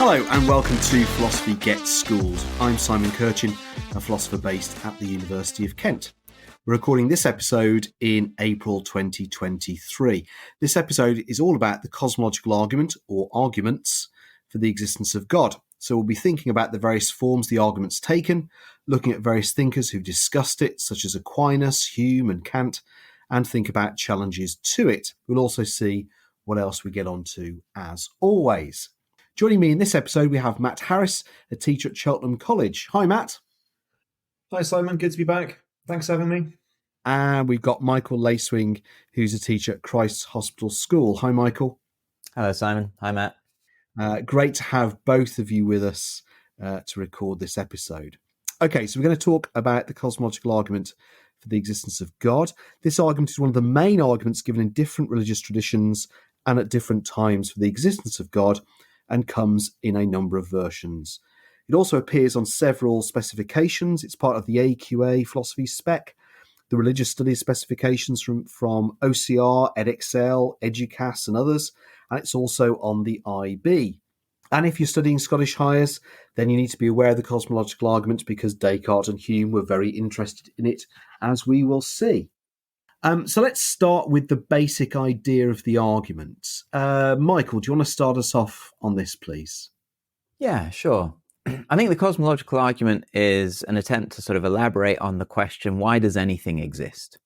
Hello and welcome to Philosophy Gets Schooled. I'm Simon Kirchin, a philosopher based at the University of Kent. We're recording this episode in April 2023. This episode is all about the cosmological argument, or arguments, for the existence of God. So we'll be thinking about the various forms the argument's taken, looking at various thinkers who've discussed it, such as Aquinas, Hume and Kant, and think about challenges to it. We'll also see what else we get onto as always. Joining me in this episode, we have Matt Harris, a teacher at Cheltenham College. Hi, Matt. Hi, Simon. Good to be back. Thanks for having me. And we've got Michael Lacewing, who's a teacher at Christ's Hospital School. Hi, Michael. Hello, Simon. Hi, Matt. Great to have both of you with us to record this episode. Okay, so we're going to talk about the cosmological argument for the existence of God. This argument is one of the main arguments given in different religious traditions and at different times for the existence of God, and comes in a number of versions. It also appears on several specifications. It's part of the AQA philosophy spec, the religious studies specifications from OCR, EdXL, EDUCAS and others, and it's also on the IB. And if you're studying Scottish Highers, then you need to be aware of the cosmological argument because Descartes and Hume were very interested in it, as we will see. So let's start with the basic idea of the argument. Michael, do you want to start us off on this, please? Yeah, sure. I think the cosmological argument is an attempt to sort of elaborate on the question, why does anything exist?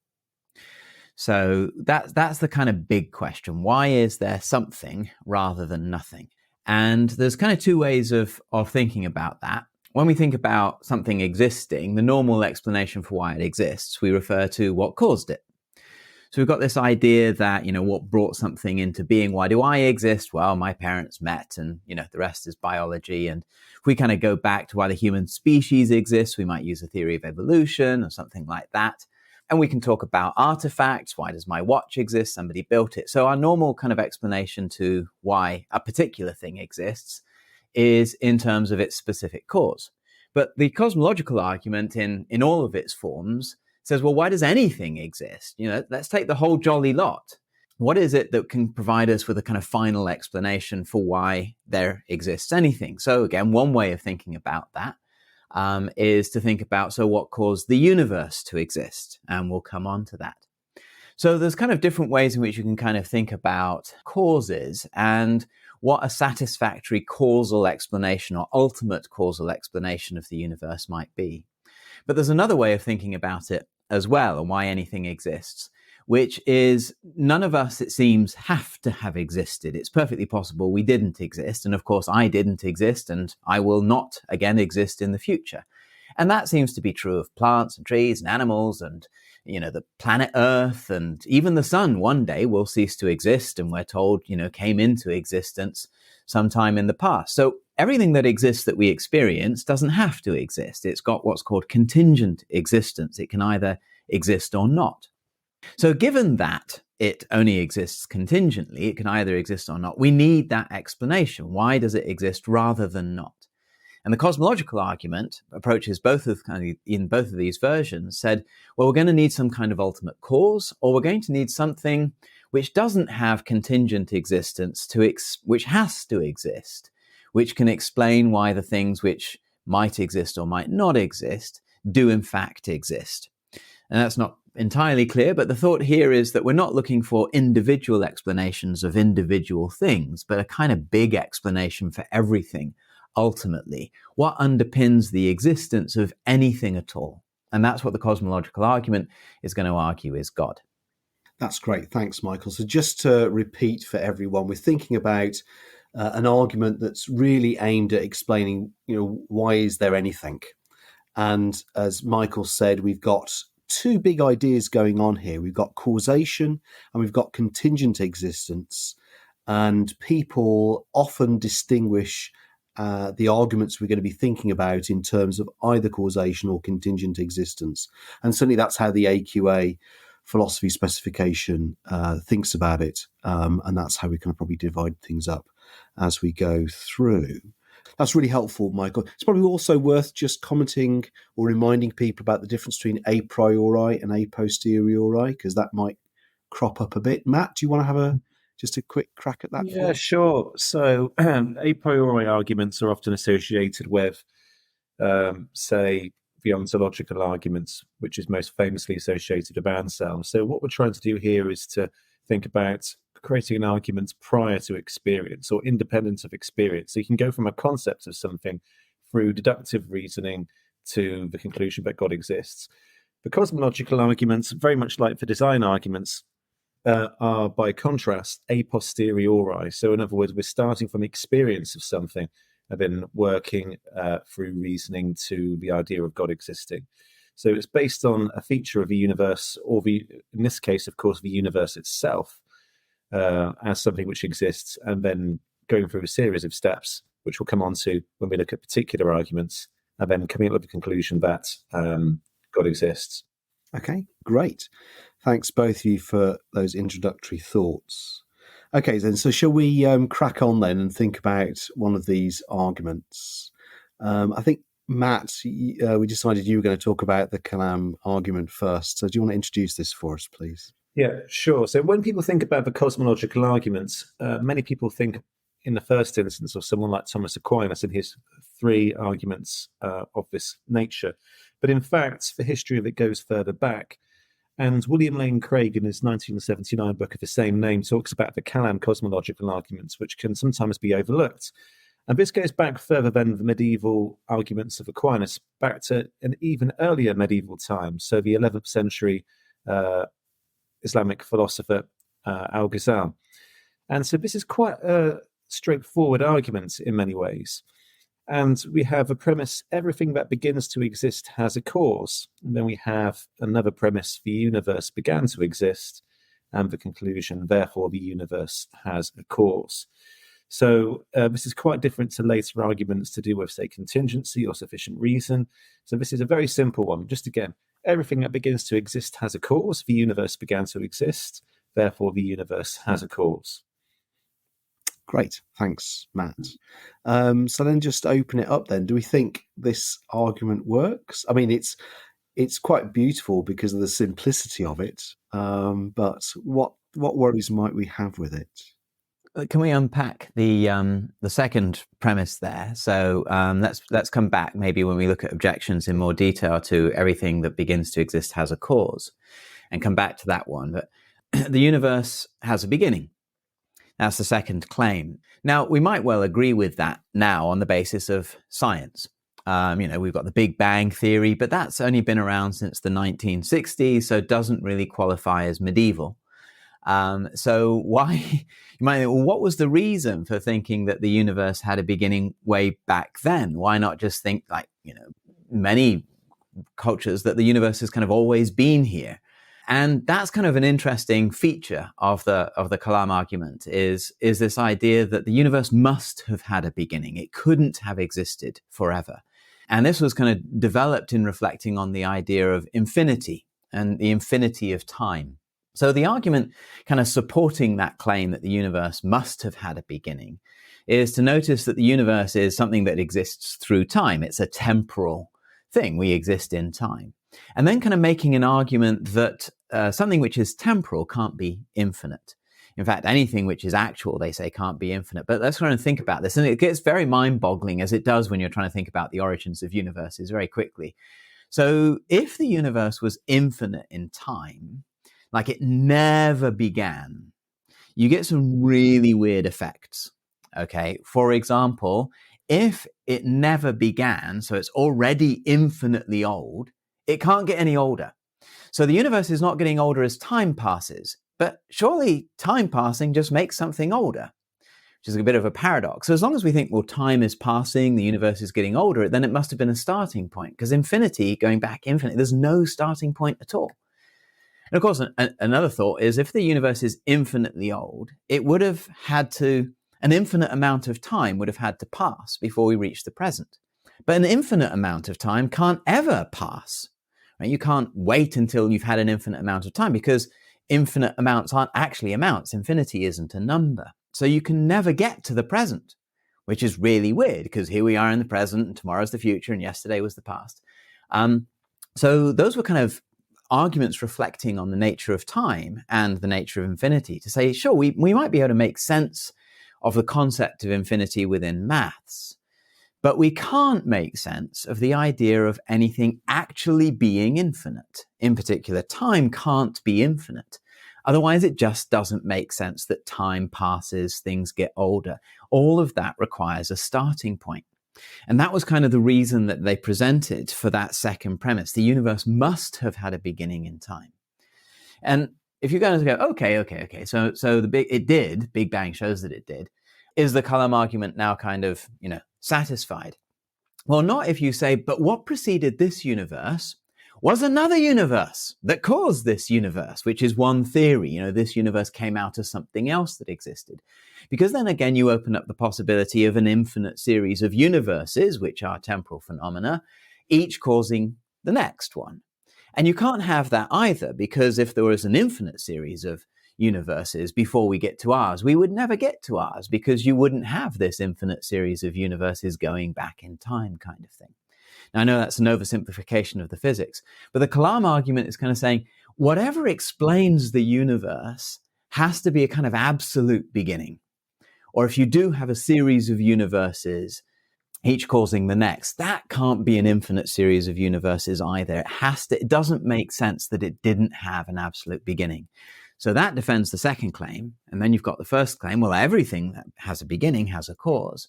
So that's the kind of big question. Why is there something rather than nothing? And there's kind of two ways of thinking about that. When we think about something existing, the normal explanation for why it exists, we refer to what caused it. So we've got this idea that, what brought something into being? Why do I exist? Well, my parents met and, the rest is biology. And if we kind of go back to why the human species exists, we might use a theory of evolution or something like that. And we can talk about artifacts. Why does my watch exist? Somebody built it. So our normal kind of explanation to why a particular thing exists is in terms of its specific cause. But the cosmological argument in all of its forms says, well, why does anything exist? Let's take the whole jolly lot. What is it that can provide us with a kind of final explanation for why there exists anything? So again, one way of thinking about that is to think about, so what caused the universe to exist? And we'll come on to that. So there's kind of different ways in which you can kind of think about causes and what a satisfactory causal explanation or ultimate causal explanation of the universe might be. But there's another way of thinking about it as well, and why anything exists, which is none of us, it seems, have to have existed. It's perfectly possible we didn't exist. And of course, I didn't exist, and I will not again exist in the future. And that seems to be true of plants and trees and animals and, the planet Earth, and even the sun one day will cease to exist. And we're told, came into existence sometime in the past. So everything that exists that we experience doesn't have to exist. It's got what's called contingent existence. It can either exist or not. So given that it only exists contingently, it can either exist or not, we need that explanation. Why does it exist rather than not? And the cosmological argument approaches in both of these versions said, well, we're going to need some kind of ultimate cause, or we're going to need something which doesn't have contingent existence which has to exist, which can explain why the things which might exist or might not exist do in fact exist. And that's not entirely clear, but the thought here is that we're not looking for individual explanations of individual things, but a kind of big explanation for everything. Ultimately, what underpins the existence of anything at all? And that's what the cosmological argument is going to argue is God. That's great. Thanks, Michael. So just to repeat for everyone, we're thinking about an argument that's really aimed at explaining, why is there anything? And as Michael said, we've got two big ideas going on here. We've got causation and we've got contingent existence. And people often distinguish the arguments we're going to be thinking about in terms of either causation or contingent existence. And certainly that's how the AQA philosophy specification thinks about it. And that's how we can probably divide things up as we go through. That's really helpful, Michael. It's probably also worth just commenting or reminding people about the difference between a priori and a posteriori, because that might crop up a bit. Matt, do you want to have a Just a quick crack at that? Yeah, sure. So a priori arguments are often associated with, say, the ontological arguments, which is most famously associated with Anselm. So what we're trying to do here is to think about creating an argument prior to experience or independent of experience. So you can go from a concept of something through deductive reasoning to the conclusion that God exists. The cosmological arguments, very much like the design arguments, are by contrast a posteriori. So in other words, we're starting from experience of something and then working through reasoning to the idea of God existing. So it's based on a feature of the universe, or in this case, of course, the universe itself, as something which exists, and then going through a series of steps, which we'll come on to when we look at particular arguments, and then coming up with the conclusion that God exists. Okay, great. Thanks both of you for those introductory thoughts. Okay, then, so shall we crack on then and think about one of these arguments? I think, Matt, we decided you were going to talk about the Kalam argument first. So do you want to introduce this for us, please? Yeah, sure. So when people think about the cosmological arguments, many people think in the first instance of someone like Thomas Aquinas and his three arguments of this nature. But in fact, the history of it goes further back. And William Lane Craig, in his 1979 book of the same name, talks about the Kalam cosmological arguments, which can sometimes be overlooked. And this goes back further than the medieval arguments of Aquinas, back to an even earlier medieval time, so the 11th century Islamic philosopher Al-Ghazal. And so this is quite a straightforward argument in many ways. And we have a premise: everything that begins to exist has a cause. And then we have another premise: the universe began to exist, and the conclusion, therefore, the universe has a cause. So this is quite different to later arguments to do with, say, contingency or sufficient reason. So this is a very simple one. Just again, everything that begins to exist has a cause. The universe began to exist, therefore, the universe has a cause. Great, thanks, Matt. So then just open it up then. Do we think this argument works? I mean, it's quite beautiful because of the simplicity of it, but what worries might we have with it? Can we unpack the second premise there? So let's come back maybe when we look at objections in more detail to everything that begins to exist has a cause, and come back to that one. But the universe has a beginning. That's the second claim. Now, we might well agree with that now on the basis of science. We've got the Big Bang theory, but that's only been around since the 1960s, so it doesn't really qualify as medieval. So why, you might think, well, what was the reason for thinking that the universe had a beginning way back then? Why not just think, like, many cultures, that the universe has kind of always been here? And that's kind of an interesting feature of the Kalam argument is this idea that the universe must have had a beginning. It couldn't have existed forever. And this was kind of developed in reflecting on the idea of infinity and the infinity of time. So the argument kind of supporting that claim that the universe must have had a beginning is to notice that the universe is something that exists through time. It's a temporal thing. We exist in time. And then kind of making an argument that something which is temporal can't be infinite. In fact, anything which is actual, they say, can't be infinite. But let's try and think about this. And it gets very mind-boggling, as it does when you're trying to think about the origins of universes very quickly. So if the universe was infinite in time, like it never began, you get some really weird effects. Okay, for example, if it never began, so it's already infinitely old, it can't get any older. So the universe is not getting older as time passes, but surely time passing just makes something older, which is a bit of a paradox. So as long as we think, well, time is passing, the universe is getting older, then it must have been a starting point, because infinity, going back infinite, there's no starting point at all. And of course, another thought is if the universe is infinitely old, it would have had to, an infinite amount of time would have had to pass before we reach the present. But an infinite amount of time can't ever pass. Right? You can't wait until you've had an infinite amount of time, because infinite amounts aren't actually amounts. Infinity isn't a number. So you can never get to the present, which is really weird, because here we are in the present, and tomorrow's the future, and yesterday was the past. So those were kind of arguments reflecting on the nature of time and the nature of infinity to say, sure, we might be able to make sense of the concept of infinity within maths, but we can't make sense of the idea of anything actually being infinite. In particular, time can't be infinite. Otherwise, it just doesn't make sense that time passes, things get older. All of that requires a starting point. And that was kind of the reason that they presented for that second premise. The universe must have had a beginning in time. And if you're going to go, okay, so Big Bang shows that it did. Is the Kalam argument now kind of, satisfied? Well, not if you say, but what preceded this universe was another universe that caused this universe, which is one theory. This universe came out of something else that existed. Because then again, you open up the possibility of an infinite series of universes, which are temporal phenomena, each causing the next one. And you can't have that either, because if there was an infinite series of universes before we get to ours, we would never get to ours, because you wouldn't have this infinite series of universes going back in time kind of thing. Now, I know that's an oversimplification of the physics, but the Kalam argument is kind of saying whatever explains the universe has to be a kind of absolute beginning. Or if you do have a series of universes, each causing the next, that can't be an infinite series of universes either. It doesn't make sense that it didn't have an absolute beginning. So that defends the second claim. And then you've got the first claim. Well, everything that has a beginning has a cause.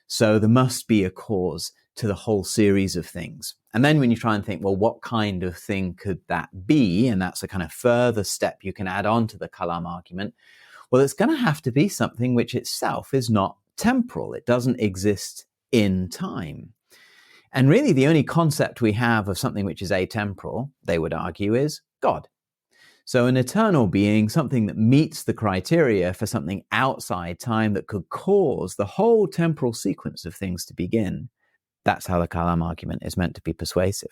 So there must be a cause to the whole series of things. And then when you try and think, well, what kind of thing could that be? And that's a kind of further step you can add on to the Kalam argument. Well, it's going to have to be something which itself is not temporal. It doesn't exist in time. And really the only concept we have of something which is atemporal, they would argue, is God. So an eternal being, something that meets the criteria for something outside time that could cause the whole temporal sequence of things to begin. That's how the Kalam argument is meant to be persuasive.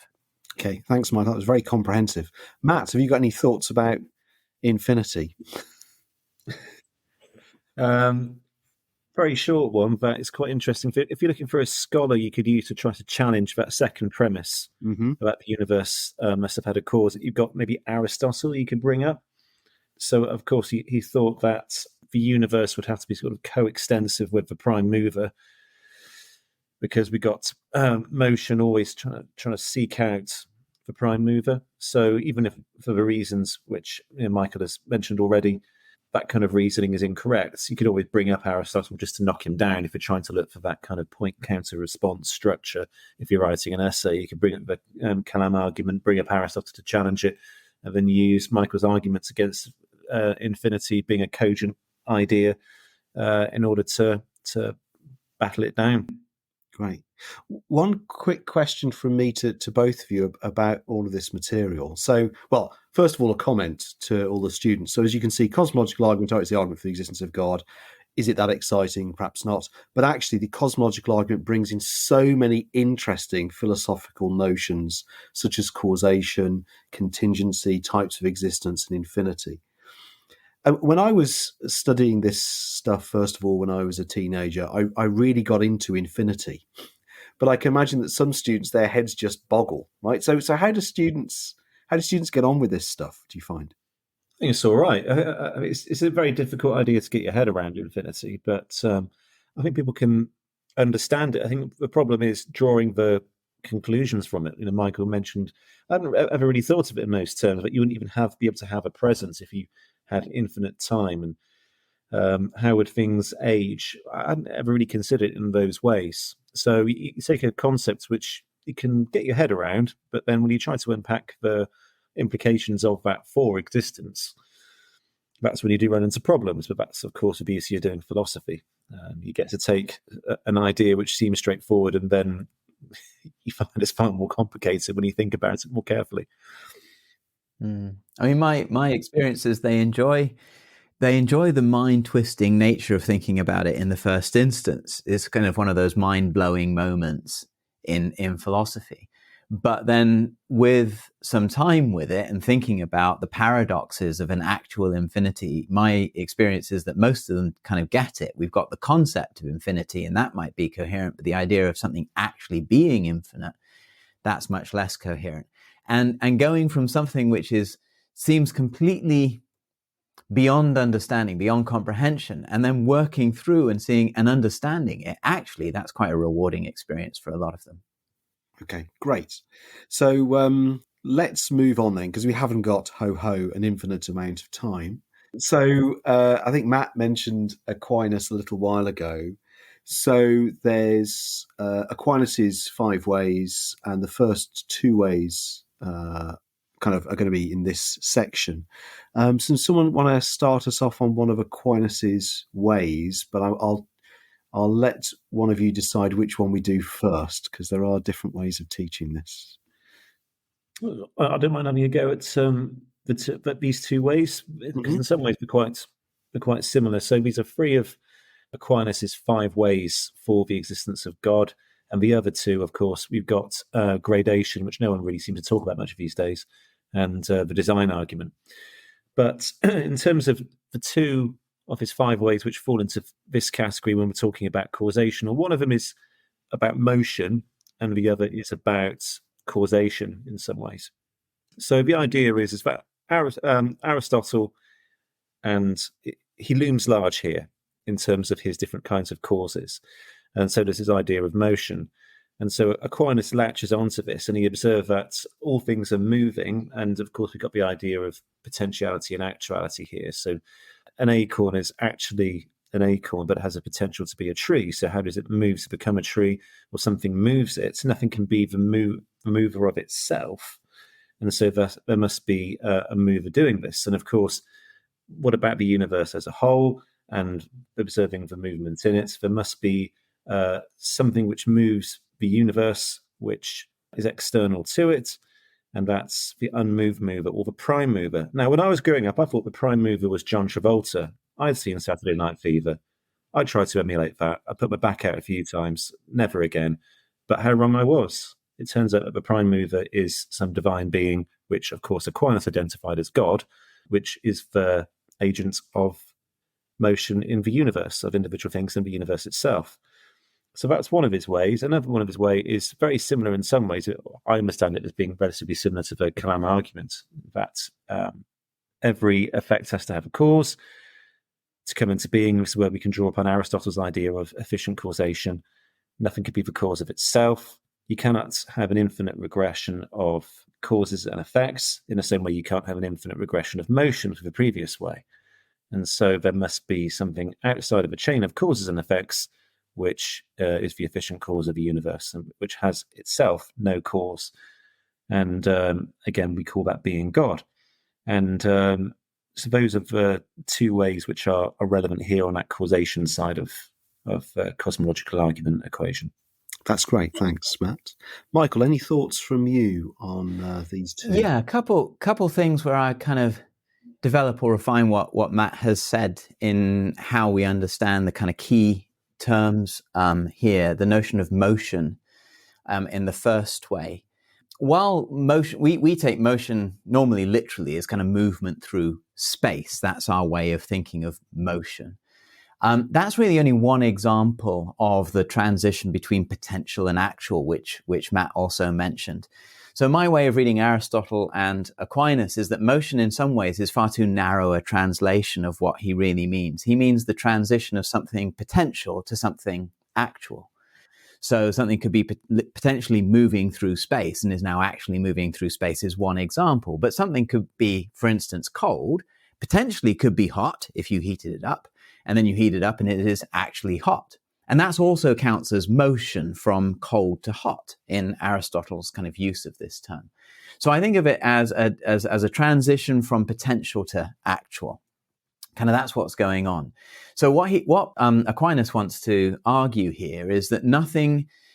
Okay, thanks, Mike. That was very comprehensive. Matt, have you got any thoughts about infinity? Very short one, but it's quite interesting. If you're looking for a scholar you could use to try to challenge that second premise about the universe must have had a cause, you've got maybe Aristotle you could bring up. So, of course, he thought that the universe would have to be sort of coextensive with the prime mover, because we got motion always trying to seek out the prime mover. So even if for the reasons which Michael has mentioned already, that kind of reasoning is incorrect, you could always bring up Aristotle just to knock him down if you're trying to look for that kind of point counter response structure. If you're writing an essay, you could bring up the Kalam argument, bring up Aristotle to challenge it, and then use Michael's arguments against infinity being a cogent idea in order to battle it down. Great. One quick question from me to both of you about all of this material. So, well, first of all, a comment to all the students. So as you can see, cosmological argument is the argument for the existence of God. Is it that exciting? Perhaps not. But actually, the cosmological argument brings in so many interesting philosophical notions, such as causation, contingency, types of existence, and infinity. When I was studying this stuff, first of all, when I was a teenager, I really got into infinity. But I can imagine that some students, their heads just boggle, right? So how do students get on with this stuff, do you find? I think it's all right. It's a very difficult idea to get your head around infinity, but I think people can understand it. I think the problem is drawing the conclusions from it. Michael mentioned, I hadn't ever really thought of it in those terms, but you wouldn't even be able to have a presence if you had infinite time, and how would things age? I hadn't ever really considered it in those ways. So you take a concept which you can get your head around, but then when you try to unpack the implications of that for existence, that's when you do run into problems. But that's, of course, the beauty of doing philosophy. You get to take an idea which seems straightforward, and then you find it's far more complicated when you think about it more carefully. I mean, my experience is they enjoy the mind-twisting nature of thinking about it in the first instance. It's kind of one of those mind-blowing moments in philosophy. But then with some time with it and thinking about the paradoxes of an actual infinity, my experience is that most of them kind of get it. We've got the concept of infinity, and that might be coherent, but the idea of something actually being infinite, that's much less coherent. And going from something which seems completely beyond understanding, beyond comprehension, and then working through and seeing and understanding it, actually, that's quite a rewarding experience for a lot of them. Okay, great. So let's move on then, because we haven't got an infinite amount of time. So I think Matt mentioned Aquinas a little while ago. So there's Aquinas' 5 ways, and the first 2 ways kind of are going to be in this section. So someone want to start us off on one of Aquinas' ways, but I'll let one of you decide which one we do first, because there are different ways of teaching this. I don't mind having a go at these 2 ways, because in some ways they're quite similar. So these are 3 of Aquinas' 5 ways for the existence of God, and the other 2, of course, we've got gradation, which no one really seems to talk about much these days, and the design argument. But in terms of the 2 of his 5 ways which fall into this category when we're talking about causation, one of them is about motion, and the other is about causation in some ways. So the idea is that Aristotle, and he looms large here in terms of his different kinds of causes, and so does his idea of motion. And so Aquinas latches onto this, and he observed that all things are moving, and of course we've got the idea of potentiality and actuality here. So an acorn is actually an acorn, but it has a potential to be a tree. So how does it move to become a tree? Well, something moves it. Nothing can be the mover of itself. And so there must be a mover doing this. And of course, what about the universe as a whole and observing the movement in it? There must be something which moves the universe, which is external to it, and that's the unmoved mover or the prime mover. Now, when I was growing up, I thought the prime mover was John Travolta. I'd seen Saturday Night Fever. I tried to emulate that. I put my back out a few times, never again. But how wrong I was. It turns out that the prime mover is some divine being, which, of course, Aquinas identified as God, which is the agent of motion in the universe, of individual things in the universe itself. So that's one of his ways. Another one of his ways is very similar in some ways. I understand it as being relatively similar to the Kalam argument, that every effect has to have a cause to come into being. This is where we can draw upon Aristotle's idea of efficient causation. Nothing can be the cause of itself. You cannot have an infinite regression of causes and effects in the same way you can't have an infinite regression of motion for the previous way. And so there must be something outside of a chain of causes and effects, which is the efficient cause of the universe, and which has itself no cause. And again, we call that being God. And so those are the 2 ways which are relevant here on that causation side of cosmological argument equation. That's great. Thanks, Matt. Michael, any thoughts from you on these 2? Yeah, a couple things where I kind of develop or refine what Matt has said in how we understand the kind of key terms here, the notion of motion in the first way. While motion, we take motion normally literally as kind of movement through space. That's our way of thinking of motion. That's really only one example of the transition between potential and actual, which Matt also mentioned. So my way of reading Aristotle and Aquinas is that motion in some ways is far too narrow a translation of what he really means. He means the transition of something potential to something actual. So something could be potentially moving through space and is now actually moving through space is one example. But something could be, for instance, cold, potentially could be hot if you heated it up, and then you heat it up and it is actually hot. And that also counts as motion from cold to hot in Aristotle's kind of use of this term. So I think of it as a transition from potential to actual. Kind of that's what's going on. So what Aquinas wants to argue here is that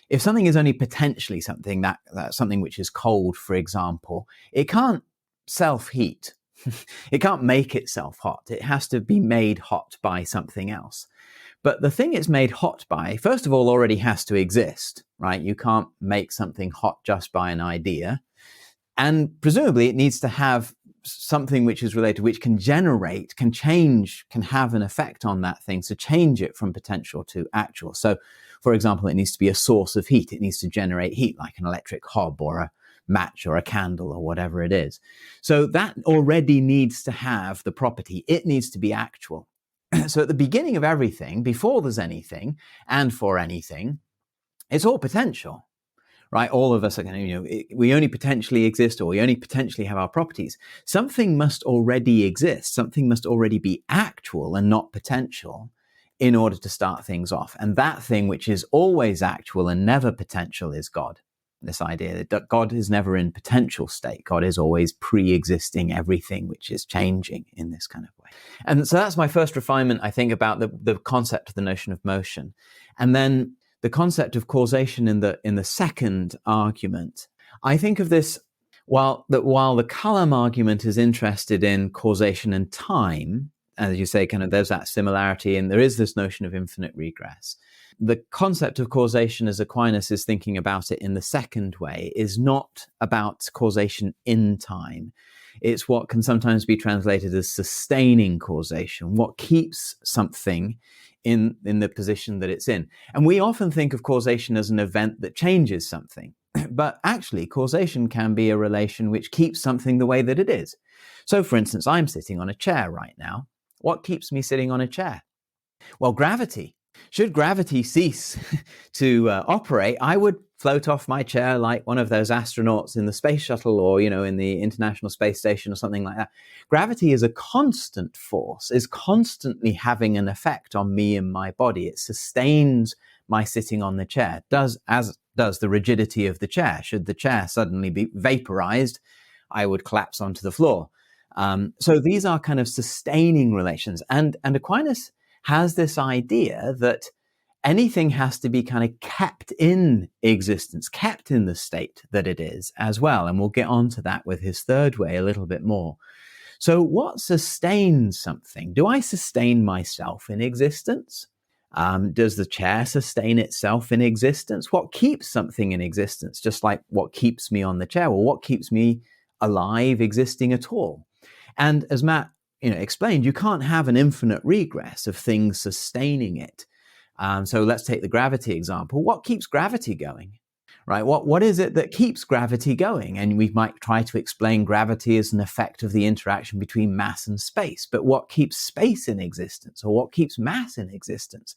if something is only potentially something, that's something which is cold, for example, it can't self-heat. It can't make itself hot. It has to be made hot by something else. But the thing it's made hot by, first of all, already has to exist, right? You can't make something hot just by an idea. And presumably it needs to have something which is related, which can generate, can change, can have an effect on that thing to change it from potential to actual. So, for example, it needs to be a source of heat. It needs to generate heat like an electric hob or a match or a candle or whatever it is. So that already needs to have the property. It needs to be actual. So at the beginning of everything, before there's anything and for anything, it's all potential. Right? All of us are going to, we only potentially exist, or we only potentially have our properties. Something must already exist. Something must already be actual and not potential in order to start things off. And that thing which is always actual and never potential is God. This idea that God is never in potential state. God is always pre-existing everything which is changing in this kind of way. And so that's my first refinement, I think, about the concept of the notion of motion. And then the concept of causation in the second argument, I think of this while the Kalam argument is interested in causation and time, as you say, kind of there's that similarity, and there is this notion of infinite regress. The concept of causation, as Aquinas is thinking about it in the second way, is not about causation in time. It's what can sometimes be translated as sustaining causation, what keeps something in the position that it's in. And we often think of causation as an event that changes something. But actually, causation can be a relation which keeps something the way that it is. So, for instance, I'm sitting on a chair right now. What keeps me sitting on a chair? Well, gravity. Should gravity cease to operate, I would float off my chair like one of those astronauts in the space shuttle or, in the International Space Station or something like that. Gravity is a constant force, is constantly having an effect on me and my body. It sustains my sitting on the chair, as does the rigidity of the chair. Should the chair suddenly be vaporized, I would collapse onto the floor. So these are kind of sustaining relations. And Aquinas has this idea that anything has to be kind of kept in existence, kept in the state that it is as well. And we'll get on to that with his third way a little bit more. So what sustains something? Do I sustain myself in existence? Does the chair sustain itself in existence? What keeps something in existence? Just like what keeps me on the chair? Well, what keeps me alive, existing at all? And as Matt explained, you can't have an infinite regress of things sustaining it. So let's take the gravity example. What keeps gravity going, right? What is it that keeps gravity going? And we might try to explain gravity as an effect of the interaction between mass and space. But what keeps space in existence, or what keeps mass in existence?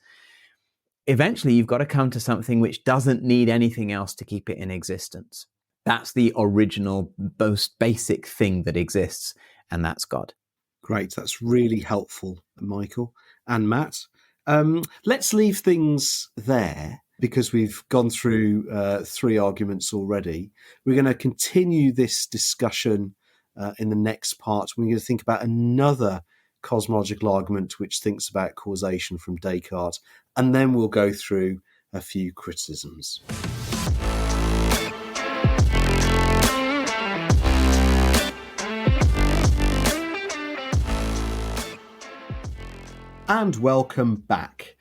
Eventually, you've got to come to something which doesn't need anything else to keep it in existence. That's the original, most basic thing that exists, and that's God. Great. That's really helpful, Michael and Matt. Let's leave things there because we've gone through 3 arguments already. We're going to continue this discussion in the next part. We're going to think about another cosmological argument which thinks about causation from Descartes, and then we'll go through a few criticisms. And welcome back.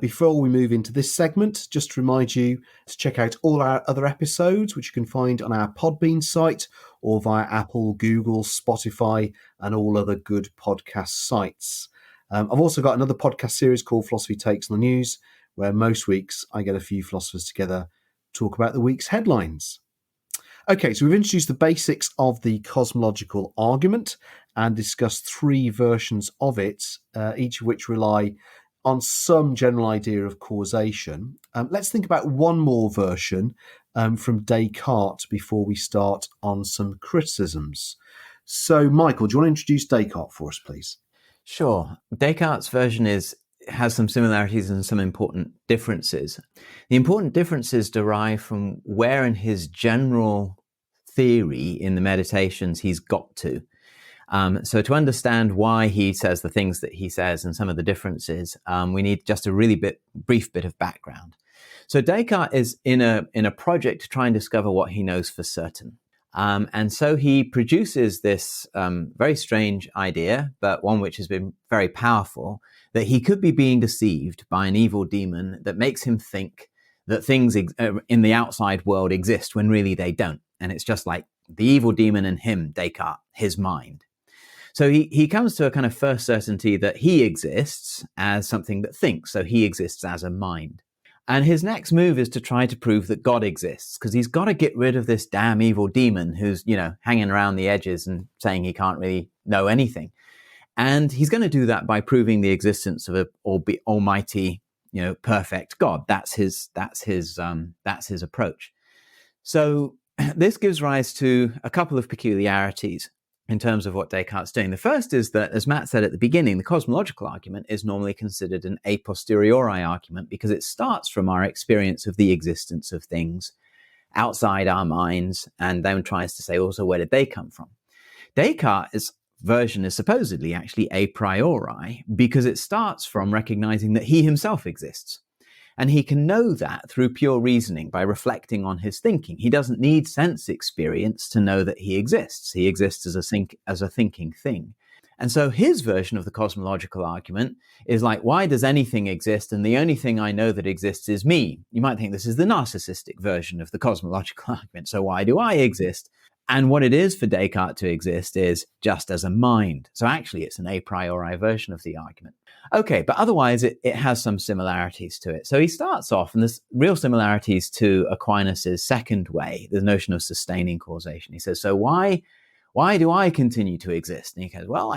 Before we move into this segment, just to remind you to check out all our other episodes, which you can find on our Podbean site or via Apple, Google, Spotify, and all other good podcast sites. I've also got another podcast series called Philosophy Takes on the News, where most weeks I get a few philosophers together to talk about the week's headlines. Okay, so we've introduced the basics of the cosmological argument and discussed 3 versions of it, each of which rely on some general idea of causation. Let's think about one more version from Descartes before we start on some criticisms. So, Michael, do you want to introduce Descartes for us, please? Sure. Descartes' version has some similarities and some important differences. The important differences derive from where in his general theory in the meditations he's got to. So to understand why he says the things that he says and some of the differences, we need just a really brief bit of background. So Descartes is in a project to try and discover what he knows for certain. And so he produces this very strange idea, but one which has been very powerful, that he could be being deceived by an evil demon that makes him think that things in the outside world exist when really they don't. And it's just like the evil demon in him, Descartes, his mind. So he comes to a kind of first certainty that he exists as something that thinks. So he exists as a mind. And his next move is to try to prove that God exists, because he's got to get rid of this damn evil demon who's, hanging around the edges and saying he can't really know anything. And he's going to do that by proving the existence of an almighty, perfect God. That's his approach. So this gives rise to a couple of peculiarities in terms of what Descartes is doing. The first is that, as Matt said at the beginning, the cosmological argument is normally considered an a posteriori argument because it starts from our experience of the existence of things outside our minds and then tries to say also, where did they come from? Descartes' version is supposedly actually a priori because it starts from recognizing that he himself exists. And he can know that through pure reasoning by reflecting on his thinking. He doesn't need sense experience to know that he exists. He exists as a thinking thing. And so his version of the cosmological argument is like, why does anything exist? And the only thing I know that exists is me. You might think this is the narcissistic version of the cosmological argument. So why do I exist? And what it is for Descartes to exist is just as a mind. So actually, it's an a priori version of the argument. Okay, but otherwise, it has some similarities to it. So he starts off, and there's real similarities to Aquinas' second way, the notion of sustaining causation. He says, so why do I continue to exist? And he goes, well,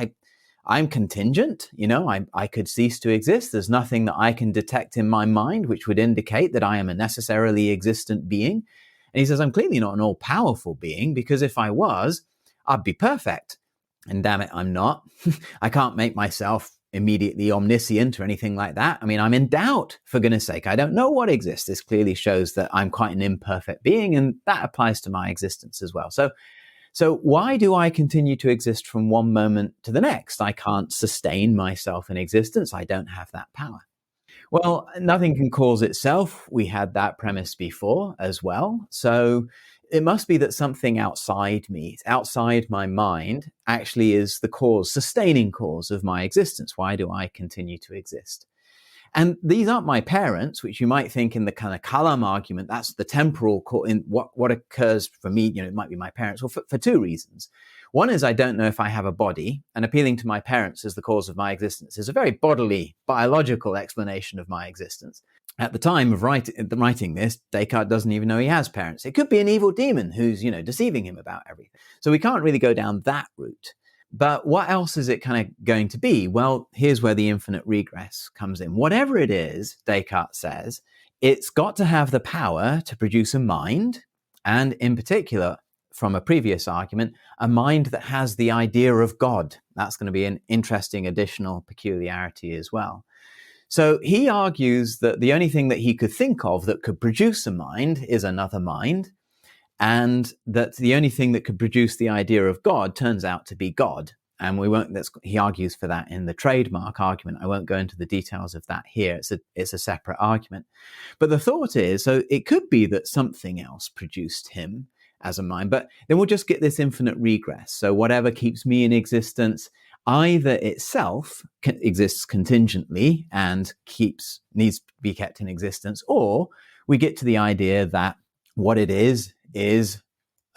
I'm contingent. I could cease to exist. There's nothing that I can detect in my mind which would indicate that I am a necessarily existent being. And he says, I'm clearly not an all-powerful being, because if I was, I'd be perfect. And damn it, I'm not. I can't make myself immediately omniscient or anything like that. I mean, I'm in doubt, for goodness sake. I don't know what exists. This clearly shows that I'm quite an imperfect being, and that applies to my existence as well. So why do I continue to exist from one moment to the next? I can't sustain myself in existence. I don't have that power. Well, nothing can cause itself. We had that premise before as well. So it must be that something outside me, outside my mind, actually is the cause, sustaining cause of my existence. Why do I continue to exist? And these aren't my parents, which you might think in the kind of Kalam argument, that's the temporal in what occurs for me, it might be my parents, well, for two reasons. One is I don't know if I have a body, and appealing to my parents as the cause of my existence is a very bodily, biological explanation of my existence. At the time of writing this, Descartes doesn't even know he has parents. It could be an evil demon who's, deceiving him about everything. So we can't really go down that route. But what else is it kind of going to be? Well, here's where the infinite regress comes in. Whatever it is, Descartes says, it's got to have the power to produce a mind, and in particular, from a previous argument, a mind that has the idea of God. That's going to be an interesting additional peculiarity as well. So he argues that the only thing that he could think of that could produce a mind is another mind, and that the only thing that could produce the idea of God turns out to be God. And he argues for that in the trademark argument. I won't go into the details of that here. It's a separate argument. But the thought is, so it could be that something else produced him as a mind, but then we'll just get this infinite regress. So whatever keeps me in existence, either itself exists contingently and needs to be kept in existence, or we get to the idea that what it is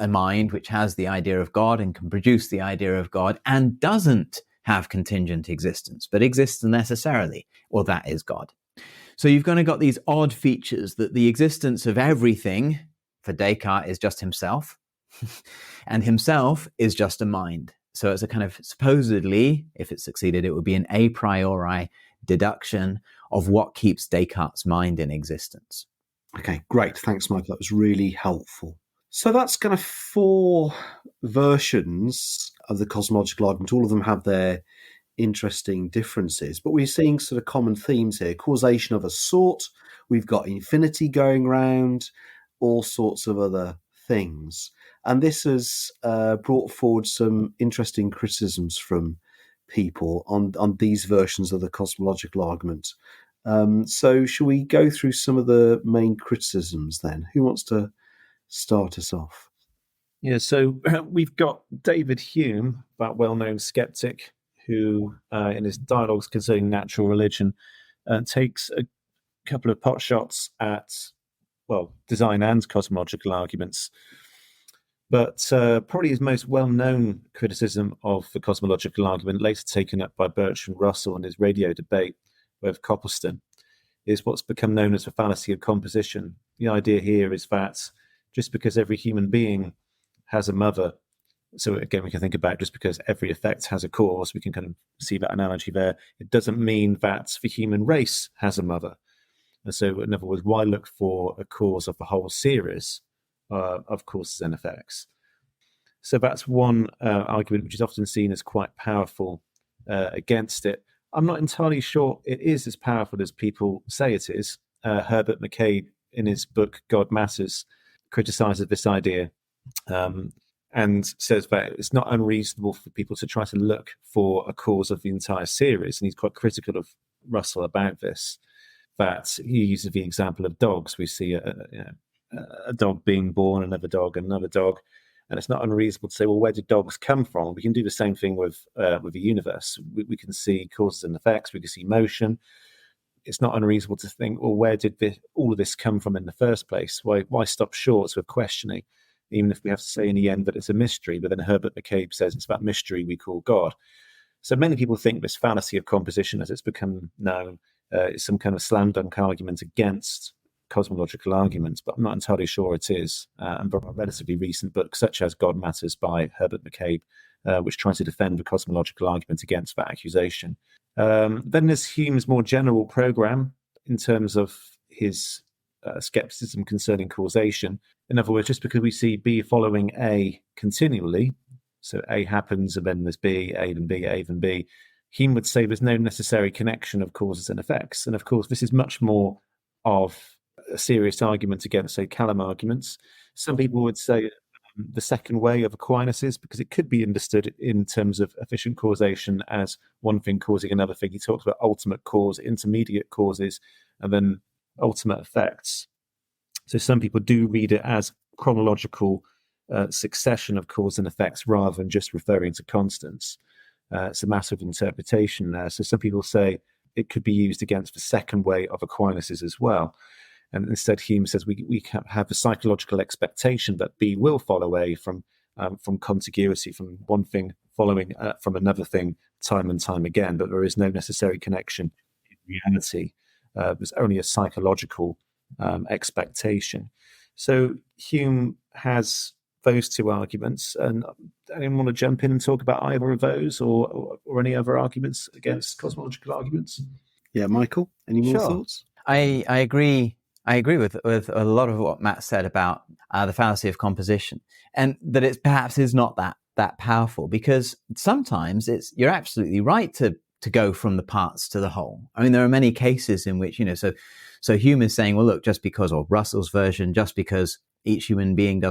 a mind which has the idea of God and can produce the idea of God and doesn't have contingent existence, but exists necessarily. Well, that is God. So you've kind of got these odd features that the existence of everything for Descartes is just himself, and himself is just a mind. So it's a kind of, supposedly, if it succeeded, it would be an a priori deduction of what keeps Descartes' mind in existence. Okay, great. Thanks, Michael. That was really helpful. So that's kind of 4 versions of the cosmological argument. All of them have their interesting differences, but we're seeing sort of common themes here. Causation of a sort. We've got infinity going around, all sorts of other things. And this has brought forward some interesting criticisms from people on these versions of the cosmological argument. So shall we go through some of the main criticisms then? Who wants to start us off? Yeah, so we've got David Hume, that well-known skeptic, who in his dialogues concerning natural religion takes a couple of pot shots at, design and cosmological arguments. But probably his most well-known criticism of the cosmological argument, later taken up by Bertrand Russell in his radio debate with Copleston, is what's become known as the fallacy of composition. The idea here is that just because every human being has a mother, so again, we can think about just because every effect has a cause, we can kind of see that analogy there. It doesn't mean that the human race has a mother. And so, in other words, why look for a cause of the whole series of causes and effects? So that's one argument which is often seen as quite powerful against it. I'm not entirely sure it is as powerful as people say it is. Herbert McCabe, in his book God Matters, criticizes this idea and says that it's not unreasonable for people to try to look for a cause of the entire series. And he's quite critical of Russell about this, that he uses the example of dogs. We see a dog being born, another dog, another dog. And it's not unreasonable to say, well, where did dogs come from? We can do the same thing with the universe. We can see causes and effects. We can see motion. It's not unreasonable to think, well, where did all of this come from in the first place? Why stop short with questioning, even if we have to say in the end that it's a mystery? But then Herbert McCabe says it's that mystery we call God. So many people think this fallacy of composition, as it's become known, is some kind of slam dunk argument against cosmological arguments, but I'm not entirely sure it is. And there are relatively recent books, such as God Matters by Herbert McCabe, which try to defend the cosmological argument against that accusation. Then there's Hume's more general program in terms of his skepticism concerning causation. In other words, just because we see B following A continually, so A happens and then there's B, A then B, A then B, Hume would say there's no necessary connection of causes and effects. And of course, this is much more of a serious argument against, say, Callum arguments. Some people would say the second way of Aquinas is because it could be understood in terms of efficient causation as one thing causing another thing. He talks about ultimate cause, intermediate causes, and then ultimate effects. So some people do read it as chronological succession of cause and effects rather than just referring to constants. It's a matter of interpretation there. So some people say it could be used against the second way of Aquinas as well. And instead, Hume says we have a psychological expectation that B will follow A from contiguity, from one thing following from another thing time and time again, but there is no necessary connection in reality. There's only a psychological expectation. So Hume has those two arguments, and anyone want to jump in and talk about either of those or any other arguments against cosmological arguments? Yeah, Michael, any more thoughts? I agree. I agree with a lot of what Matt said about the fallacy of composition, and that it perhaps is not that powerful, because sometimes you're absolutely right to go from the parts to the whole. I mean, there are many cases in which, so Hume is saying, well, look, just because, or Russell's version, just because each human being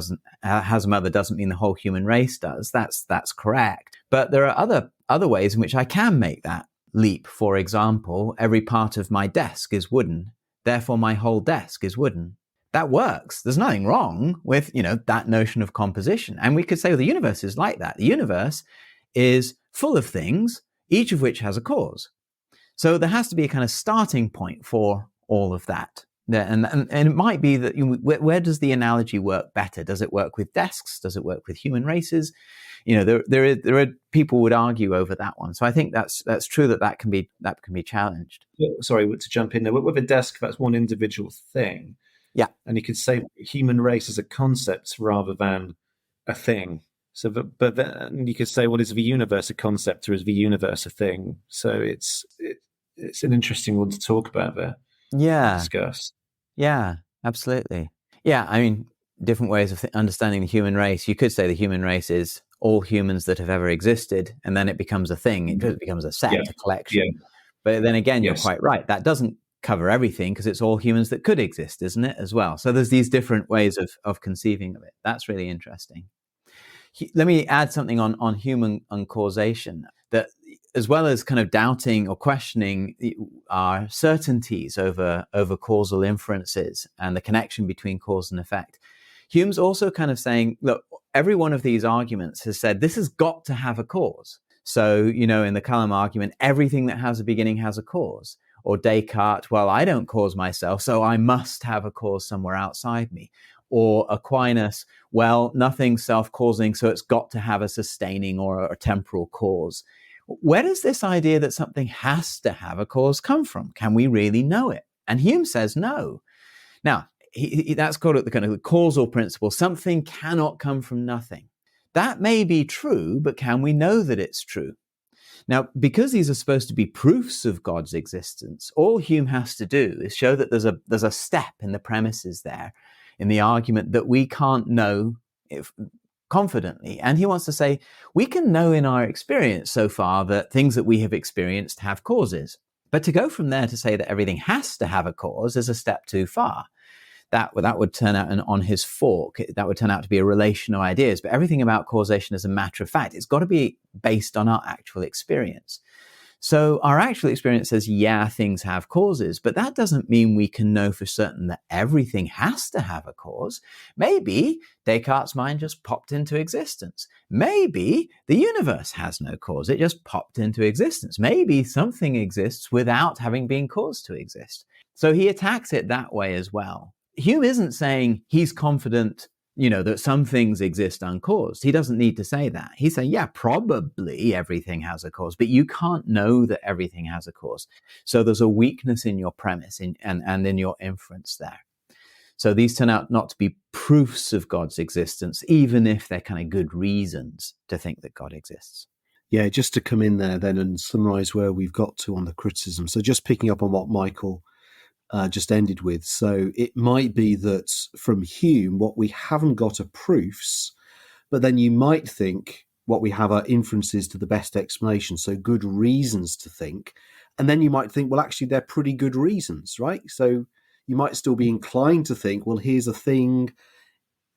has a mother doesn't mean the whole human race does. That's correct. But there are other ways in which I can make that leap. For example, every part of my desk is wooden. Therefore, my whole desk is wooden. That works. There's nothing wrong with, that notion of composition. And we could say, well, the universe is like that. The universe is full of things, each of which has a cause. So there has to be a kind of starting point for all of that. And it might be that where does the analogy work better? Does it work with desks? Does it work with human races? There are people would argue over that one. So I think that's true that can be challenged. Sorry to jump in there. With a desk, that's one individual thing. Yeah, and you could say human race is a concept rather than a thing. So, but then you could say, well, is the universe a concept or is the universe a thing? So it's an interesting one to talk about there. Yeah, discuss. Yeah, absolutely. Yeah, I mean, different ways of understanding the human race. You could say the human race is all humans that have ever existed, and then it becomes a thing. It becomes a set, a collection. Yeah. But then again, you're quite right. That doesn't cover everything, because it's all humans that could exist, isn't it, as well? So there's these different ways of conceiving of it. That's really interesting. Let me add something on human causation, that as well as kind of doubting or questioning our certainties over causal inferences and the connection between cause and effect, Hume's also kind of saying, look, every one of these arguments has said this has got to have a cause. So, in the Callum argument, everything that has a beginning has a cause. Or Descartes, well, I don't cause myself, so I must have a cause somewhere outside me. Or Aquinas, well, nothing's self-causing, so it's got to have a sustaining or a temporal cause. Where does this idea that something has to have a cause come from? Can we really know it? And Hume says no. Now, that's called the kind of causal principle. Something cannot come from nothing. That may be true, but can we know that it's true? Now, because these are supposed to be proofs of God's existence, all Hume has to do is show that there's a step in the premises there, in the argument that we can't know confidently. And he wants to say, we can know in our experience so far that things that we have experienced have causes. But to go from there to say that everything has to have a cause is a step too far. That would turn out on his fork, that would turn out to be a relation of ideas. But everything about causation is a matter of fact. It's got to be based on our actual experience. So our actual experience says, yeah, things have causes, but that doesn't mean we can know for certain that everything has to have a cause. Maybe Descartes' mind just popped into existence. Maybe the universe has no cause. It just popped into existence. Maybe something exists without having been caused to exist. So he attacks it that way as well. Hume isn't saying he's confident, that some things exist uncaused. He doesn't need to say that. He's saying, yeah, probably everything has a cause, but you can't know that everything has a cause. So there's a weakness in your premise and in your inference there. So these turn out not to be proofs of God's existence, even if they're kind of good reasons to think that God exists. Yeah, just to come in there then and summarize where we've got to on the criticism. So just picking up on what Michael just ended with. So it might be that from Hume, what we haven't got are proofs, but then you might think what we have are inferences to the best explanation. So good reasons to think. And then you might think, well, actually, they're pretty good reasons, right? So you might still be inclined to think, well, here's a thing.